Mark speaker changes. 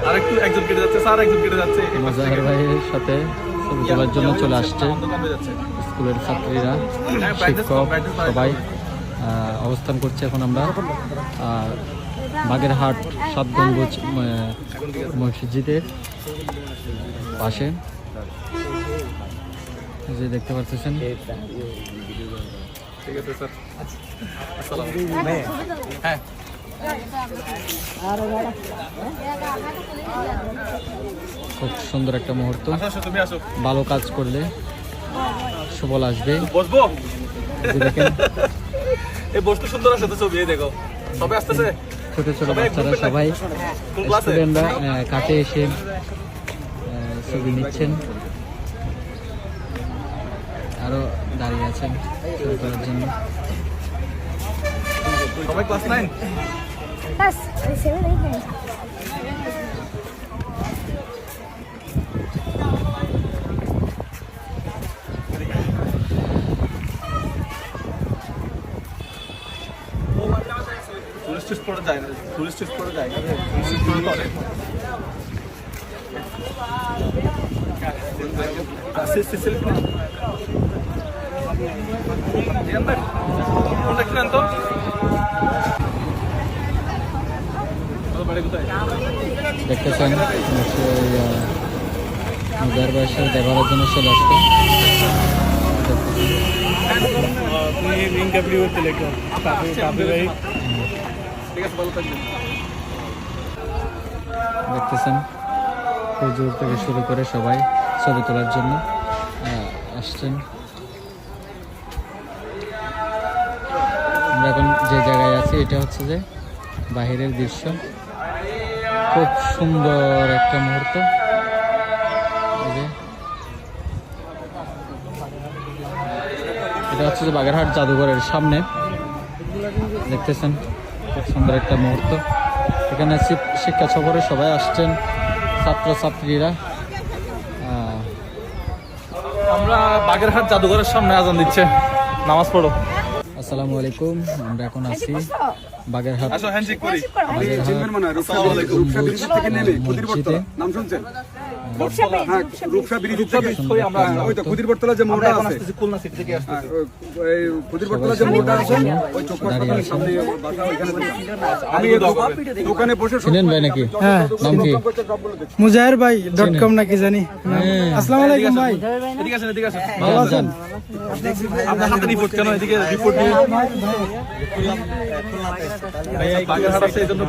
Speaker 1: আরেকটু একজন কেটে যাচ্ছে স্যার, একজন কেটে যাচ্ছে।
Speaker 2: মুজাহির ভাইয়ের সাথে ছবি তোলার জন্য চলে আসছে স্কুলের ছাত্রীরা, শিক্ষক সবাই অবস্থান করছে। এখন আমরা বাগেরহাট 7 গম্বুজ মসজিদের পাশে, যে দেখতে পাচ্ছেন।
Speaker 1: ঠিক আছে স্যার, আসসালামু আলাইকুম। হ্যাঁ,
Speaker 2: খুব সুন্দর একটা মুহূর্ত।
Speaker 1: আসো তুমি আসো।
Speaker 2: ভালো কাজ করলে সুফল আসবে।
Speaker 1: বসবো?
Speaker 2: দেখেন
Speaker 1: এই বসতে সুন্দর আছে তো, ছবি এই দেখো সবাই আসতেছে।
Speaker 2: ছোট ছোট বাচ্চারা সবাই,
Speaker 1: কোন ক্লাসে?
Speaker 2: স্টুডেন্টরা কাটে এসে ছবি নিচ্ছেন, আরো দাঁড়িয়ে আছেন ছবি তোলার জন্য।
Speaker 1: সবাই ক্লাস 9?
Speaker 3: बस ऐसे में नहीं है।
Speaker 1: টুরিস্ট স্পটে যায় না, টুরিস্ট স্পটে যায় না, টুরিস্ট স্পটে করে। সেলফি না কোনটা কিনেন তো? বাড়ি কোথায়?
Speaker 2: দেখতেছেন মুজাহির ভাইয়ের সাথে দেখা করার জন্য চলে আসছে।
Speaker 1: ঠিক আছে, ভালো থাকবেন।
Speaker 2: দেখতেছেন হুজুর থেকে শুরু করে সবাই ছবি তোলার জন্য আসছেন। আমরা এখন যে জায়গায় আছি এটা হচ্ছে যে বাহিরের দৃশ্য, খুব সুন্দর একটা মুহূর্ত। এই যে এটা হচ্ছে যে বাগেরহাট জাদুঘরের সামনে, দেখতেছেন খুব সুন্দর একটা মুহূর্ত। এখানে শিক্ষা সফরে সবাই আসছেন, ছাত্রছাত্রীরা।
Speaker 1: আমরা বাগেরহাট জাদুঘরের সামনে আজান দিচ্ছে, নামাজ পড়ো।
Speaker 2: আসসালামু আলাইকুম, আমরা এখন আছি বাগেরহাট
Speaker 1: আসো হ্যান্ডশেক করি।
Speaker 2: মসজিদে।
Speaker 4: নাম শুনছেন?
Speaker 1: বটতলা।
Speaker 4: হ্যাঁ, রূপসা ব্রিজ থেকে
Speaker 1: ওই আমরা
Speaker 4: ওই তো খুদিরবটতলা যে মোড়টা
Speaker 1: এখন
Speaker 4: আছে,
Speaker 1: আসতেছি খুলনা সিটি থেকে আসতেছি।
Speaker 4: ওই খুদিরবটতলা যে মোড়টা আছে ওই চক্করটার সামনে বাসা, ওইখানে আমি এই দোকানে বসে
Speaker 2: চিনেন ভাই নাকি? নাম কি?
Speaker 5: muzahirbhai.com নাকি জানি। আসসালামু আলাইকুম ভাই।
Speaker 1: এদিকে আসেন, এদিকে আসেন।
Speaker 2: ভালো আছেন?
Speaker 1: আপনার হাতে রিপোর্ট কেন? এদিকে রিপোর্ট নিয়ে বাগেরহাট আছে এই জন্য